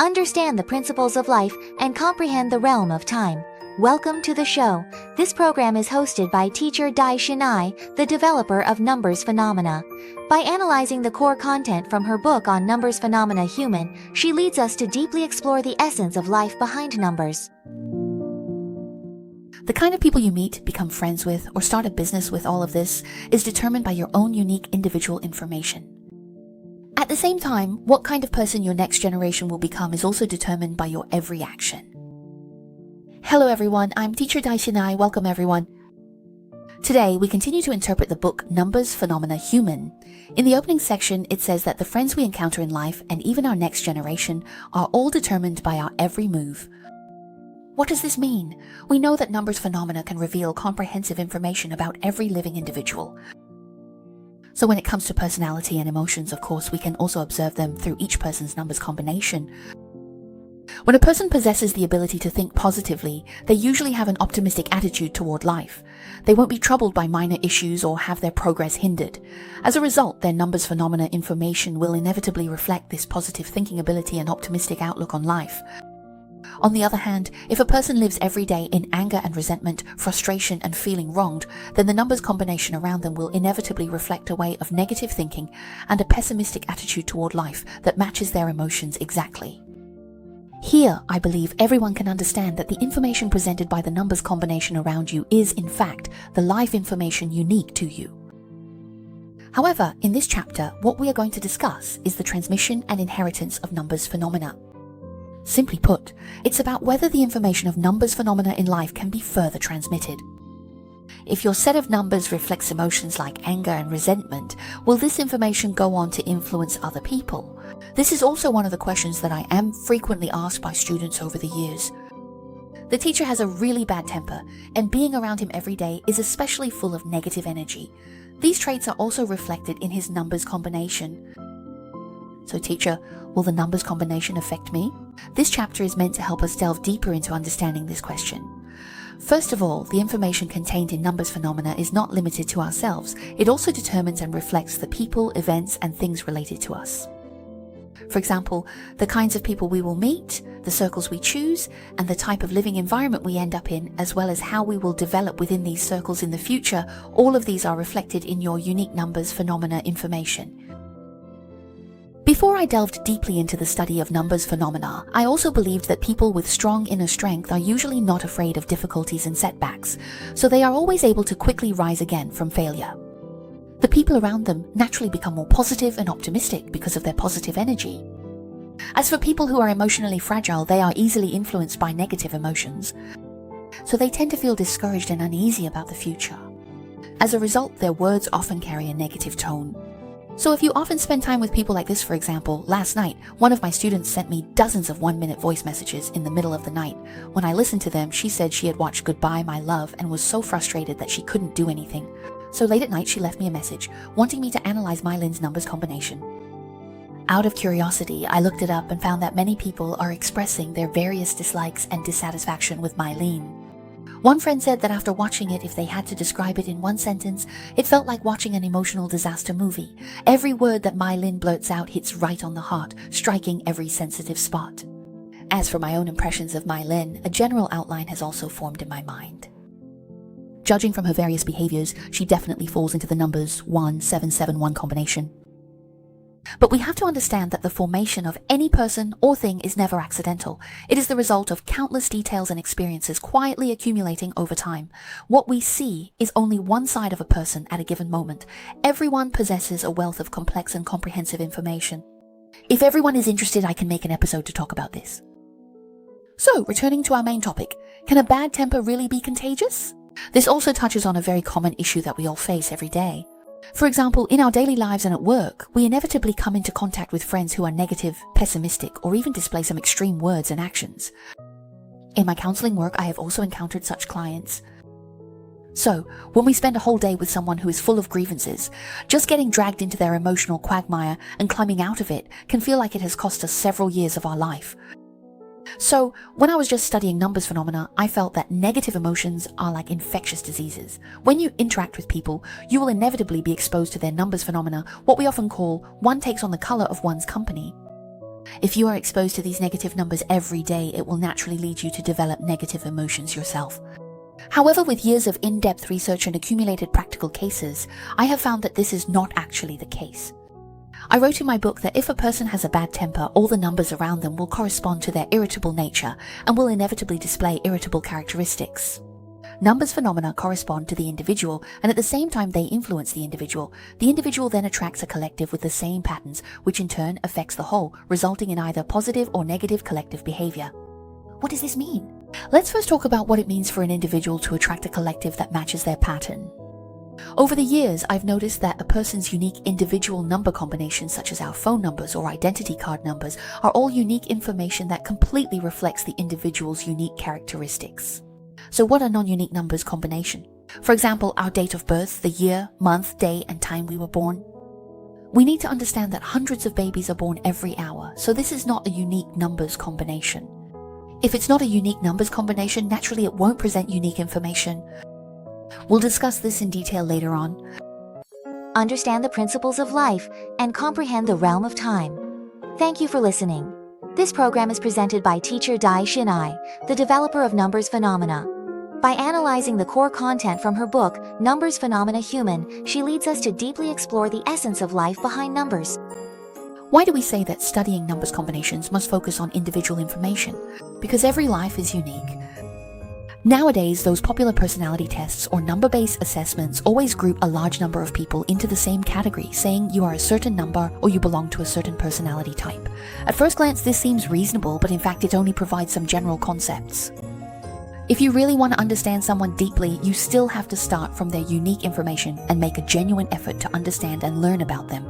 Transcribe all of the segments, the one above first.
understand the principles of life, and comprehend the realm of time. Welcome to the show. This program is hosted by teacher Dai Shinai, the developer of Numbers Phenomena. By analyzing the core content from her book on Numbers Phenomena Human, she leads us to deeply explore the essence of life behind numbers. The kind of people you meet, become friends with, or start a business with, all of this is determined by your own unique individual information. At the same time, what kind of person your next generation will become is also determined by your every action. Hello everyone, I'm teacher Dai Shinai. Welcome everyone. Today, we continue to interpret the book Numbers Phenomena Human. In the opening section, it says that the friends we encounter in life and even our next generation are all determined by our every move. What does this mean? We know that numbers phenomena can reveal comprehensive information about every living individual. So when it comes to personality and emotions, of course, we can also observe them through each person's numbers combination. When a person possesses the ability to think positively, they usually have an optimistic attitude toward life. They won't be troubled by minor issues or have their progress hindered. As a result, their numbers phenomena information will inevitably reflect this positive thinking ability and optimistic outlook on life. On the other hand, if a person lives every day in anger and resentment, frustration and feeling wronged, then the numbers combination around them will inevitably reflect a way of negative thinking and a pessimistic attitude toward life that matches their emotions exactly. Here, I believe everyone can understand that the information presented by the numbers combination around you is, in fact, the life information unique to you. However, in this chapter, what we are going to discuss is the transmission and inheritance of numbers phenomena. Simply put, it's about whether the information of numbers phenomena in life can be further transmitted. If your set of numbers reflects emotions like anger and resentment, will this information go on to influence other people? This is also one of the questions that I am frequently asked by students over the years. The teacher has a really bad temper, and being around him every day is especially full of negative energy. These traits are also reflected in his numbers combination. So teacher, will the numbers combination affect me? This chapter is meant to help us delve deeper into understanding this question. First of all, the information contained in numbers phenomena is not limited to ourselves. It also determines and reflects the people, events, and things related to us. For example, the kinds of people we will meet, the circles we choose, and the type of living environment we end up in, as well as how we will develop within these circles in the future, all of these are reflected in your unique numbers phenomena information. Before I delved deeply into the study of numbers phenomena, I also believed that people with strong inner strength are usually not afraid of difficulties and setbacks, so they are always able to quickly rise again from failure. The people around them naturally become more positive and optimistic because of their positive energy. As for people who are emotionally fragile, they are easily influenced by negative emotions, so they tend to feel discouraged and uneasy about the future. As a result, their words often carry a negative tone. So if you often spend time with people like this, for example, last night, one of my students sent me dozens of 1-minute voice messages in the middle of the night. When I listened to them, she said she had watched Goodbye, My Love and was so frustrated that she couldn't do anything. So late at night, she left me a message, wanting me to analyze Mylin's numbers combination. Out of curiosity, I looked it up and found that many people are expressing their various dislikes and dissatisfaction with Mylin. One friend said that after watching it, if they had to describe it in one sentence, it felt like watching an emotional disaster movie. Every word that Mylin blurts out hits right on the heart, striking every sensitive spot. As for my own impressions of Mylin, a general outline has also formed in my mind. Judging from her various behaviors, she definitely falls into the numbers 1771 combination. But we have to understand that the formation of any person or thing is never accidental. It is the result of countless details and experiences quietly accumulating over time. What we see is only one side of a person at a given moment. Everyone possesses a wealth of complex and comprehensive information. If everyone is interested, I can make an episode to talk about this. So, returning to our main topic, can a bad temper really be contagious? This also touches on a very common issue that we all face every day. For example, in our daily lives and at work, we inevitably come into contact with friends who are negative, pessimistic, or even display some extreme words and actions. In my counseling work, I have also encountered such clients. So, when we spend a whole day with someone who is full of grievances, just getting dragged into their emotional quagmire and climbing out of it can feel like it has cost us several years of our life. So, when I was just studying numbers phenomena, I felt that negative emotions are like infectious diseases. When you interact with people, you will inevitably be exposed to their numbers phenomena, what we often call one takes on the color of one's company. If you are exposed to these negative numbers every day, it will naturally lead you to develop negative emotions yourself. However, with years of in-depth research and accumulated practical cases, I have found that this is not actually the case. I wrote in my book that if a person has a bad temper, all the numbers around them will correspond to their irritable nature and will inevitably display irritable characteristics. Numbers phenomena correspond to the individual, and at the same time they influence the individual. The individual then attracts a collective with the same patterns, which in turn affects the whole, resulting in either positive or negative collective behavior. What does this mean? Let's first talk about what it means for an individual to attract a collective that matches their pattern. Over the years, I've noticed that a person's unique individual number combinations, such as our phone numbers or identity card numbers, are all unique information that completely reflects the individual's unique characteristics. So what are non-unique numbers combination? For example, our date of birth, the year, month, day, and time we were born. We need to understand that hundreds of babies are born every hour, so this is not a unique numbers combination. If it's not a unique numbers combination, naturally it won't present unique information. We'll discuss this in detail later on. Understand the principles of life and comprehend the realm of time. Thank you for listening. This program is presented by teacher Dai Shinai, the developer of Numbers Phenomena. By analyzing the core content from her book, Numbers Phenomena Human, she leads us to deeply explore the essence of life behind numbers. Why do we say that studying numbers combinations must focus on individual information? Because every life is unique. Nowadays, those popular personality tests or number-based assessments always group a large number of people into the same category, saying you are a certain number or you belong to a certain personality type. At first glance, this seems reasonable, but in fact it only provides some general concepts. If you really want to understand someone deeply, you still have to start from their unique information and make a genuine effort to understand and learn about them.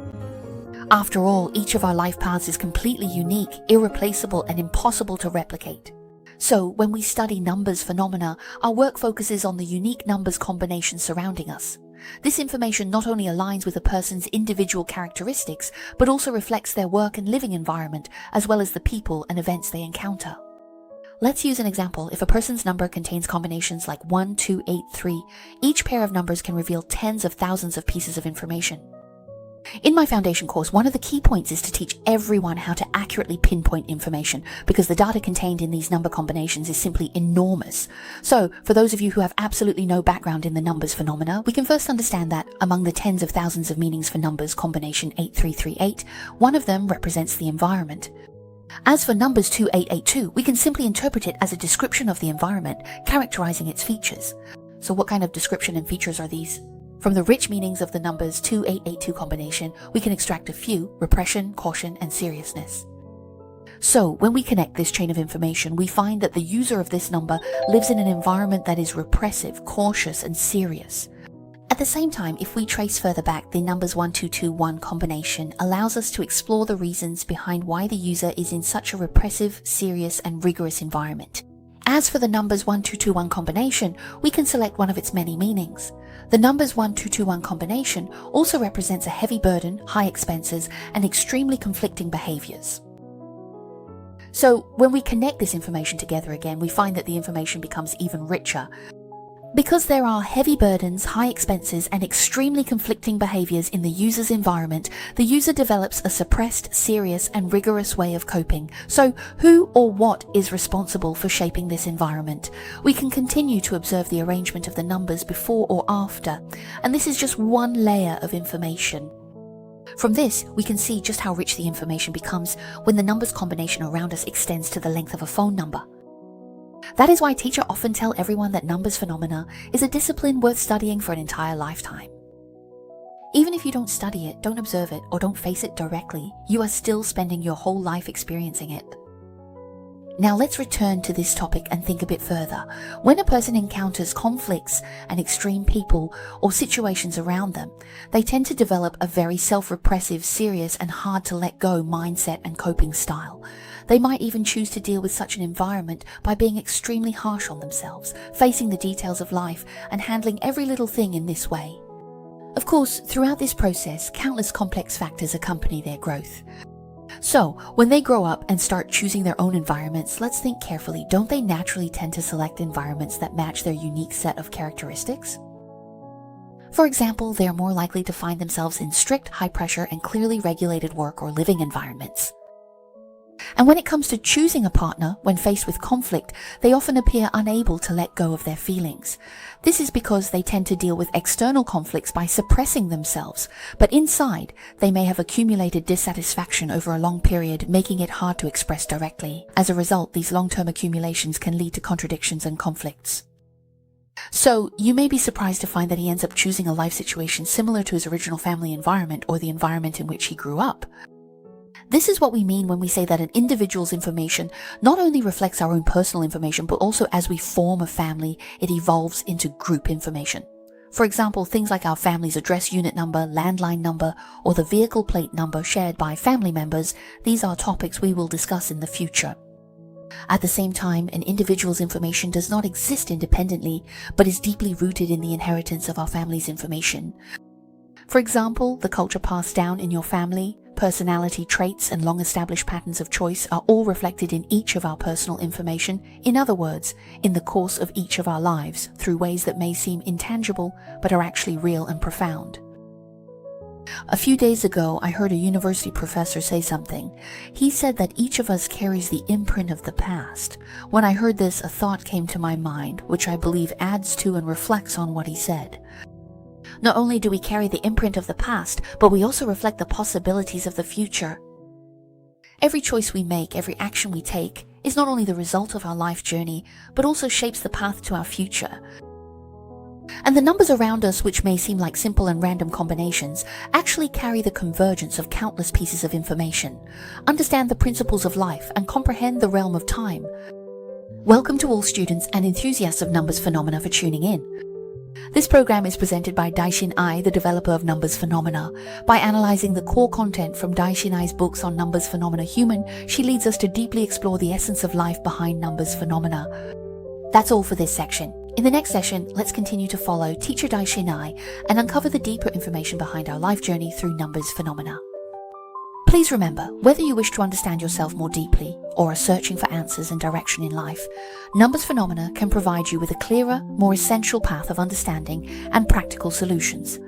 After all, each of our life paths is completely unique, irreplaceable, and impossible to replicate. So, when we study numbers phenomena, our work focuses on the unique numbers combinations surrounding us. This information not only aligns with a person's individual characteristics, but also reflects their work and living environment, as well as the people and events they encounter. Let's use an example. If a person's number contains combinations like 1, 2, 8, 3, each pair of numbers can reveal tens of thousands of pieces of information. In my foundation course, one of the key points is to teach everyone how to accurately pinpoint information, because the data contained in these number combinations is simply enormous. So, for those of you who have absolutely no background in the numbers phenomena, we can first understand that among the tens of thousands of meanings for numbers combination 8338, one of them represents the environment. As for numbers 2882, we can simply interpret it as a description of the environment, characterizing its features. So what kind of description and features are these? From the rich meanings of the numbers 2882 combination, we can extract a few: repression, caution, and seriousness. So, when we connect this chain of information, we find that the user of this number lives in an environment that is repressive, cautious, and serious. At the same time, if we trace further back, the numbers 1221 combination allows us to explore the reasons behind why the user is in such a repressive, serious, and rigorous environment. As for the numbers 1221 combination, we can select one of its many meanings. The numbers 1221 combination also represents a heavy burden, high expenses, and extremely conflicting behaviors. So, when we connect this information together again, we find that the information becomes even richer. Because there are heavy burdens, high expenses, and extremely conflicting behaviors in the user's environment, the user develops a suppressed, serious, and rigorous way of coping. So, who or what is responsible for shaping this environment? We can continue to observe the arrangement of the numbers before or after, and this is just one layer of information. From this, we can see just how rich the information becomes when the numbers combination around us extends to the length of a phone number. That is why teachers often tell everyone that numbers phenomena is a discipline worth studying for an entire lifetime. Even if you don't study it, don't observe it, or don't face it directly, you are still spending your whole life experiencing it. Now let's return to this topic and think a bit further. When a person encounters conflicts and extreme people or situations around them, they tend to develop a very self-repressive, serious, and hard-to-let-go mindset and coping style. They might even choose to deal with such an environment by being extremely harsh on themselves, facing the details of life, and handling every little thing in this way. Of course, throughout this process, countless complex factors accompany their growth. So, when they grow up and start choosing their own environments, let's think carefully. Don't they naturally tend to select environments that match their unique set of characteristics? For example, they are more likely to find themselves in strict, high-pressure, and clearly regulated work or living environments. And when it comes to choosing a partner, when faced with conflict, they often appear unable to let go of their feelings. This is because they tend to deal with external conflicts by suppressing themselves, but inside, they may have accumulated dissatisfaction over a long period, making it hard to express directly. As a result, these long-term accumulations can lead to contradictions and conflicts. So, you may be surprised to find that he ends up choosing a life situation similar to his original family environment or the environment in which he grew up. This is what we mean when we say that an individual's information not only reflects our own personal information, but also as we form a family, it evolves into group information. For example, things like our family's address unit number, landline number, or the vehicle plate number shared by family members, these are topics we will discuss in the future. At the same time, an individual's information does not exist independently, but is deeply rooted in the inheritance of our family's information. For example, the culture passed down in your family, personality traits, and long-established patterns of choice are all reflected in each of our personal information, in other words, in the course of each of our lives, through ways that may seem intangible, but are actually real and profound. A few days ago, I heard a university professor say something. He said that each of us carries the imprint of the past. When I heard this, a thought came to my mind, which I believe adds to and reflects on what he said. Not only do we carry the imprint of the past, but we also reflect the possibilities of the future. Every choice we make, every action we take, is not only the result of our life journey, but also shapes the path to our future. And the numbers around us, which may seem like simple and random combinations, actually carry the convergence of countless pieces of information. Understand the principles of life and comprehend the realm of time. Welcome to all students and enthusiasts of numbers phenomena for tuning in. This program is presented by Daishin Ai, the developer of Numbers Phenomena. By analyzing the core content from Daishin Ai's books on Numbers Phenomena Human, she leads us to deeply explore the essence of life behind Numbers Phenomena. That's all for this section. In the next session, let's continue to follow teacher Daishin Ai and uncover the deeper information behind our life journey through Numbers Phenomena. Please remember, whether you wish to understand yourself more deeply or are searching for answers and direction in life, Numbers Phenomena can provide you with a clearer, more essential path of understanding and practical solutions.